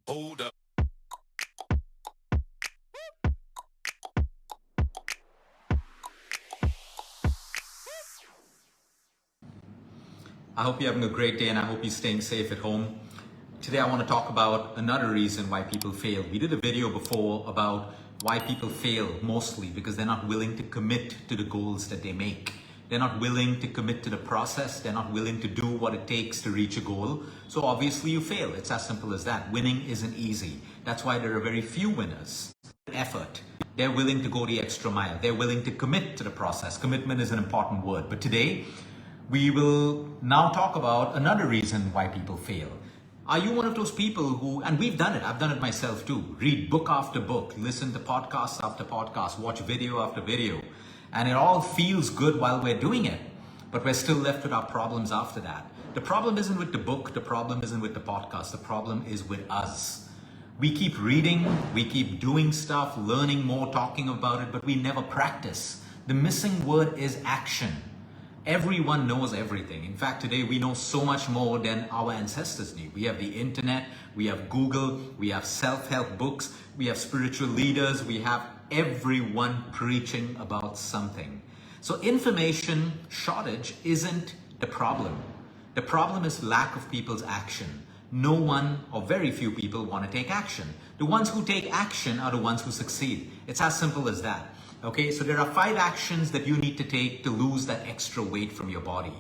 Hold up. I hope you're having a great day and I hope you're staying safe at home. Today I want to talk about another reason why people fail. We did a video before about why people fail mostly because they're not willing to commit to the goals that they make. They're not willing to commit to the process. They're not willing to do what it takes to reach a goal. So obviously you fail. It's as simple as that. Winning isn't easy. That's why there are very few winners. Effort. They're willing to go the extra mile. They're willing to commit to the process. Commitment is an important word. But today, we will now talk about another reason why people fail. Are you one of those people who, and we've done it, I've done it myself too, read book after book, listen to podcasts after podcasts, watch video after video, and it all feels good while we're doing it, but we're still left with our problems after that. The problem isn't with the book, the problem isn't with the podcast, the problem is with us. We keep reading, we keep doing stuff, learning more, talking about it, but we never practice. The missing word is action. Everyone knows everything. In fact, today we know so much more than our ancestors knew. We have the internet, we have Google, we have self-help books, we have spiritual leaders, we have everyone preaching about something. So information shortage isn't the problem. The problem is lack of people's action. No one or very few people want to take action. The ones who take action are the ones who succeed. It's as simple as that. Okay, so there are 5 actions that you need to take to lose that extra weight from your body.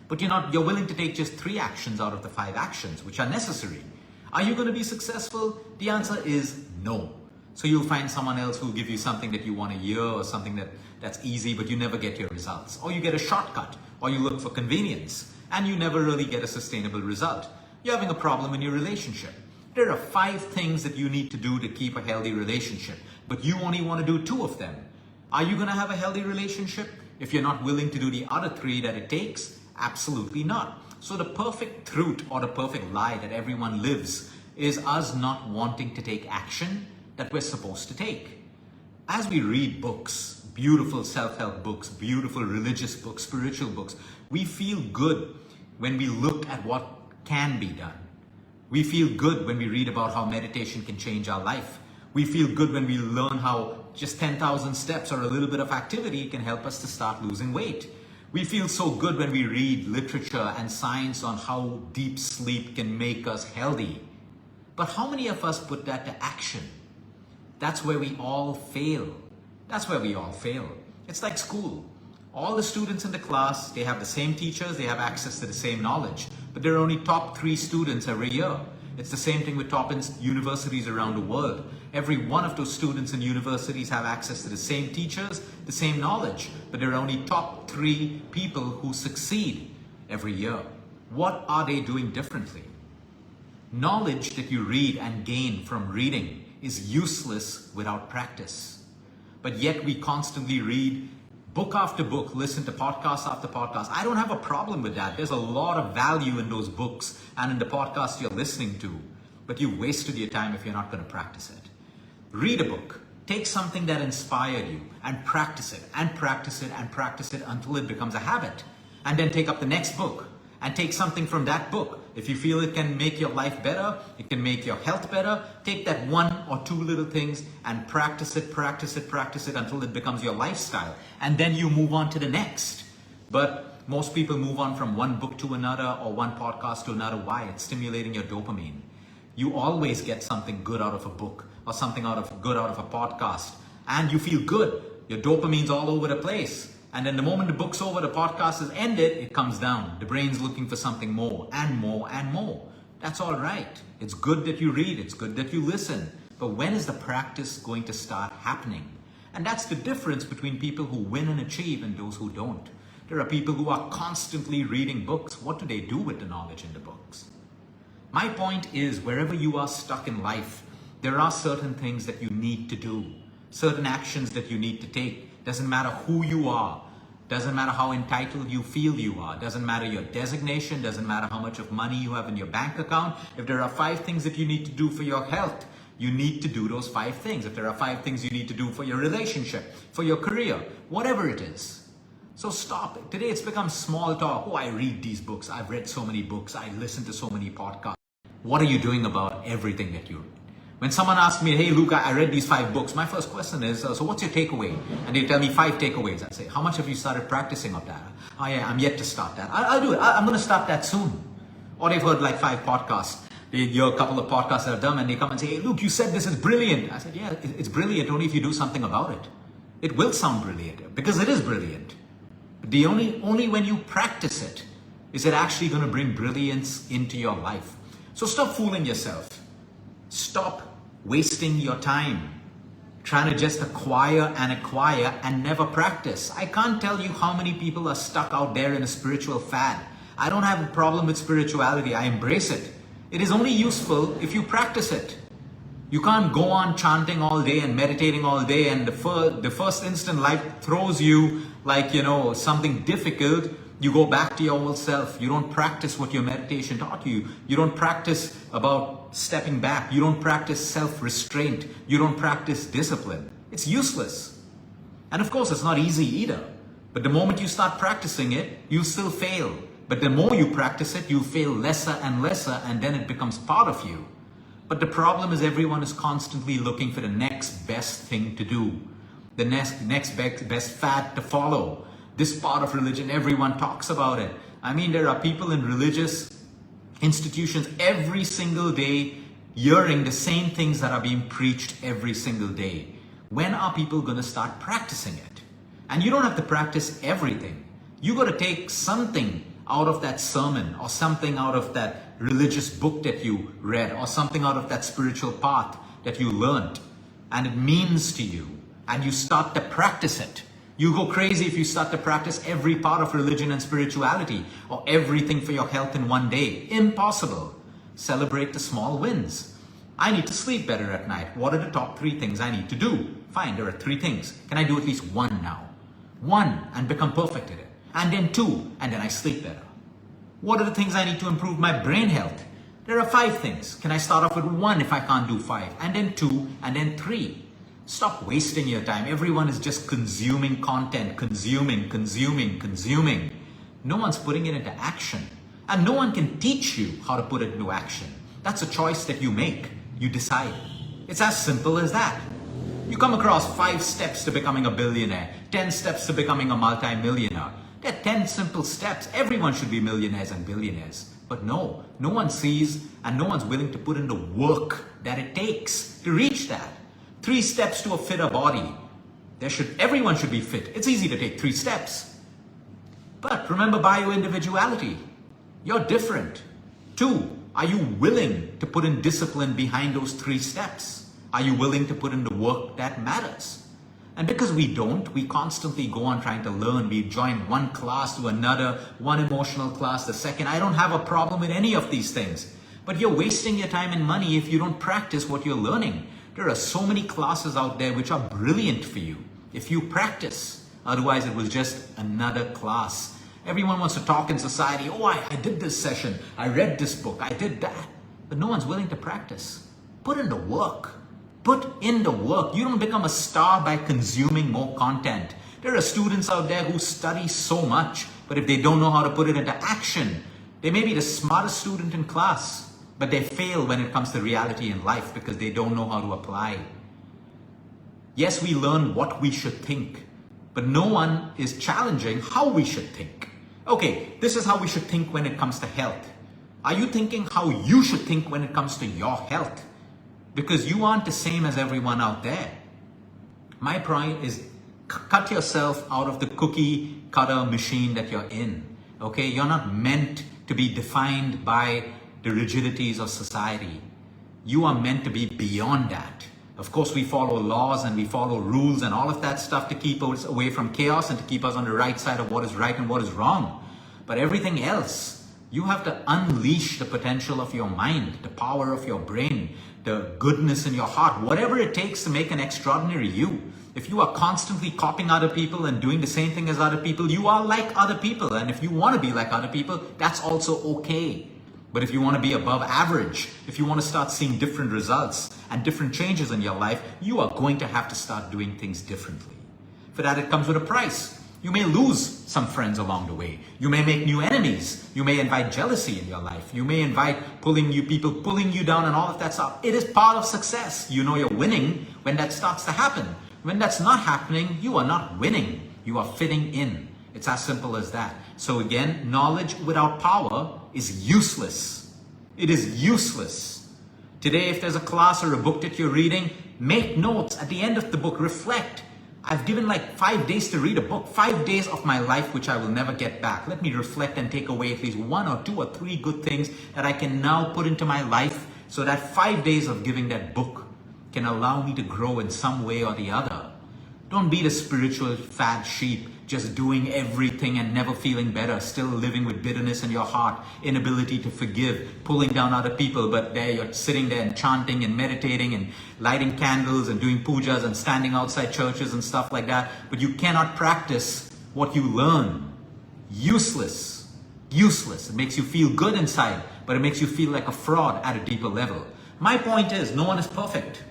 But you're willing to take just 3 actions out of the 5 actions, which are necessary. Are you going to be successful? The answer is no. So you'll find someone else who'll give you something that you want a year or something that's easy, but you never get your results. Or you get a shortcut, or you look for convenience, and you never really get a sustainable result. You're having a problem in your relationship. There are 5 things that you need to do to keep a healthy relationship, but you only want to do 2 of them. Are you going to have a healthy relationship if you're not willing to do the other 3 that it takes? Absolutely not. So the perfect truth or the perfect lie that everyone lives is us not wanting to take action that we're supposed to take. As we read books, beautiful self-help books, beautiful religious books, spiritual books, we feel good when we look at what can be done. We feel good when we read about how meditation can change our life. We feel good when we learn how just 10,000 steps or a little bit of activity can help us to start losing weight. We feel so good when we read literature and science on how deep sleep can make us healthy. But how many of us put that to action? That's where we all fail. That's where we all fail. It's like school. All the students in the class, they have the same teachers, they have access to the same knowledge, but there are only top 3 students every year. It's the same thing with top universities around the world. Every one of those students in universities have access to the same teachers, the same knowledge, but there are only top 3 people who succeed every year. What are they doing differently? Knowledge that you read and gain from reading is useless without practice. But yet we constantly read book after book, listen to podcast after podcast. I don't have a problem with that. There's a lot of value in those books and in the podcast you're listening to, but you wasted your time if you're not going to practice it. Read a book. Take something that inspired you and practice it and practice it and practice it until it becomes a habit. And then take up the next book and take something from that book. If you feel it can make your life better, it can make your health better, take that 1 or 2 little things and practice it until it becomes your lifestyle. And then you move on to the next. But most people move on from one book to another or one podcast to another. Why? It's stimulating your dopamine. You always get something good out of a book or something good out of a podcast. And you feel good. Your dopamine's all over the place. And then the moment the book's over, the podcast is ended, it comes down. The brain's looking for something more and more and more. That's all right. It's good that you read. It's good that you listen. But when is the practice going to start happening? And that's the difference between people who win and achieve and those who don't. There are people who are constantly reading books. What do they do with the knowledge in the books? My point is, wherever you are stuck in life, there are certain things that you need to do, certain actions that you need to take. Doesn't matter who you are, doesn't matter how entitled you feel you are, doesn't matter your designation, doesn't matter how much of money you have in your bank account. If there are 5 things that you need to do for your health, you need to do those 5 things. If there are 5 things you need to do for your relationship, for your career, whatever it is, So stop. Today it's become small talk. Oh, I read these books. I've read so many books. I listen to so many podcasts. What are you doing about everything that you read? When someone asks me, hey, Luke, I read these 5 books, my first question is, so what's your takeaway? And they tell me 5 takeaways. I say, how much have you started practicing of that? Oh, yeah, I'm yet to start that. I'll do it. I'm going to start that soon. Or they've heard like 5 podcasts. They hear a couple of podcasts that I've done and they come and say, hey, Luke, you said this is brilliant. I said, yeah, it's brilliant only if you do something about it. It will sound brilliant because it is brilliant. The only when you practice it is it actually going to bring brilliance into your life. So stop fooling yourself. Stop wasting your time trying to just acquire and never practice. I can't tell you how many people are stuck out there in a spiritual fad. I don't have a problem with spirituality. I embrace it. It is only useful if you practice it. You can't go on chanting all day and meditating all day, and the first instant life throws you like, something difficult. You go back to your old self. You don't practice what your meditation taught you. You don't practice about stepping back. You don't practice self-restraint. You don't practice discipline. It's useless. And of course, it's not easy either. But the moment you start practicing it, you still fail. But the more you practice it, you fail lesser and lesser, and then it becomes part of you. But the problem is everyone is constantly looking for the next best thing to do, the next best fad to follow. This part of religion, everyone talks about it. I mean, there are people in religious institutions every single day hearing the same things that are being preached every single day. When are people going to start practicing it? And you don't have to practice everything. You got to take something out of that sermon or something out of that religious book that you read or something out of that spiritual path that you learned, and it means to you, and you start to practice it. You go crazy if you start to practice every part of religion and spirituality or everything for your health in one day. Impossible. Celebrate the small wins. I need to sleep better at night. What are the top 3 things I need to do? Fine, there are 3 things. Can I do at least 1 now? 1 and become perfect at it. And then 2, and then I sleep better. What are the things I need to improve my brain health? There are 5 things. Can I start off with 1 if I can't do 5? And then 2, and then 3. Stop wasting your time. Everyone is just consuming content, consuming. No one's putting it into action. And no one can teach you how to put it into action. That's a choice that you make. You decide. It's as simple as that. You come across 5 steps to becoming a billionaire, 10 steps to becoming a multi-millionaire. There are 10 simple steps. Everyone should be millionaires and billionaires. But no one sees and no one's willing to put in the work that it takes to reach that. 3 steps to a fitter body. Everyone should be fit. It's easy to take 3 steps. But remember bio-individuality. You're different. 2, are you willing to put in discipline behind those 3 steps? Are you willing to put in the work that matters? And because we don't, we constantly go on trying to learn. We join one class to another, one emotional class, the second. I don't have a problem with any of these things. But you're wasting your time and money if you don't practice what you're learning. There are so many classes out there which are brilliant for you if you practice. Otherwise, it was just another class. Everyone wants to talk in society. Oh, I did this session. I read this book. I did that. But no one's willing to practice. Put in the work. Put in the work. You don't become a star by consuming more content. There are students out there who study so much, but if they don't know how to put it into action, they may be the smartest student in class, but they fail when it comes to reality in life because they don't know how to apply. Yes, we learn what we should think, but no one is challenging how we should think. Okay, this is how we should think when it comes to health. Are you thinking how you should think when it comes to your health? Because you aren't the same as everyone out there. My point is cut yourself out of the cookie cutter machine that you're in. Okay, you're not meant to be defined by the rigidities of society. You are meant to be beyond that. Of course, we follow laws and we follow rules and all of that stuff to keep us away from chaos and to keep us on the right side of what is right and what is wrong. But everything else, you have to unleash the potential of your mind, the power of your brain, the goodness in your heart, whatever it takes to make an extraordinary you. If you are constantly copying other people and doing the same thing as other people, you are like other people. And if you want to be like other people, that's also okay. But if you want to be above average, if you want to start seeing different results and different changes in your life, you are going to have to start doing things differently. For that, it comes with a price. You may lose some friends along the way. You may make new enemies. You may invite jealousy in your life. You may invite people pulling you down and all of that stuff. It is part of success. You know you're winning when that starts to happen. When that's not happening, you are not winning. You are fitting in. It's as simple as that. So again, knowledge without power is useless. It is useless. Today, if there's a class or a book that you're reading, make notes. At the end of the book, reflect. I've given like 5 days to read a book, 5 days of my life, which I will never get back. Let me reflect and take away at least 1 or 2 or 3 good things that I can now put into my life, so that 5 days of giving that book can allow me to grow in some way or the other. Don't be the spiritual fat sheep, just doing everything and never feeling better, still living with bitterness in your heart, inability to forgive, pulling down other people, but there you're sitting there and chanting and meditating and lighting candles and doing pujas and standing outside churches and stuff like that, but you cannot practice what you learn. Useless. Useless. It makes you feel good inside, but it makes you feel like a fraud at a deeper level. My point is, no one is perfect.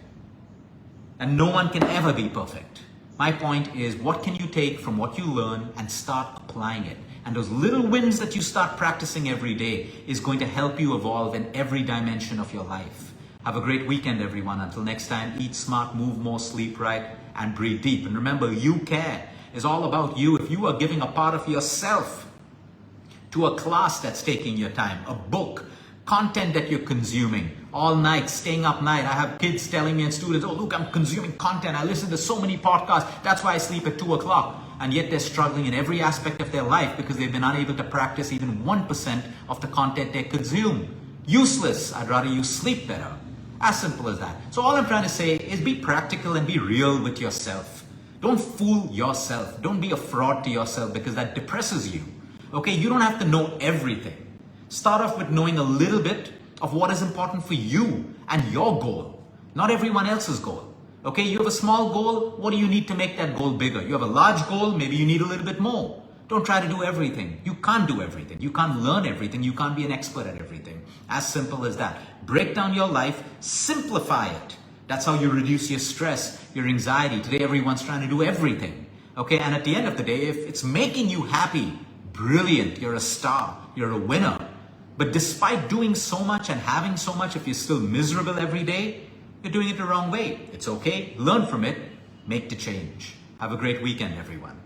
And no one can ever be perfect. My point is, what can you take from what you learn and start applying it? And those little wins that you start practicing every day is going to help you evolve in every dimension of your life. Have a great weekend, everyone. Until next time, eat smart, move more, sleep right, and breathe deep. And remember, you care. It's all about you. If you are giving a part of yourself to a class that's taking your time, a book, content that you're consuming all night, staying up night. I have kids telling me and students, oh, look, I'm consuming content. I listen to so many podcasts. That's why I sleep at 2 o'clock. And yet they're struggling in every aspect of their life because they've been unable to practice even 1% of the content they consume. Useless. I'd rather you sleep better. As simple as that. So all I'm trying to say is be practical and be real with yourself. Don't fool yourself. Don't be a fraud to yourself, because that depresses you. Okay, you don't have to know everything. Start off with knowing a little bit of what is important for you and your goal, not everyone else's goal. Okay, you have a small goal. What do you need to make that goal bigger? You have a large goal. Maybe you need a little bit more. Don't try to do everything. You can't do everything. You can't learn everything. You can't be an expert at everything. As simple as that. Break down your life, simplify it. That's how you reduce your stress, your anxiety. Today, everyone's trying to do everything. Okay, and at the end of the day, if it's making you happy, brilliant, you're a star, you're a winner. But despite doing so much and having so much, if you're still miserable every day, you're doing it the wrong way. It's okay. Learn from it. Make the change. Have a great weekend, everyone.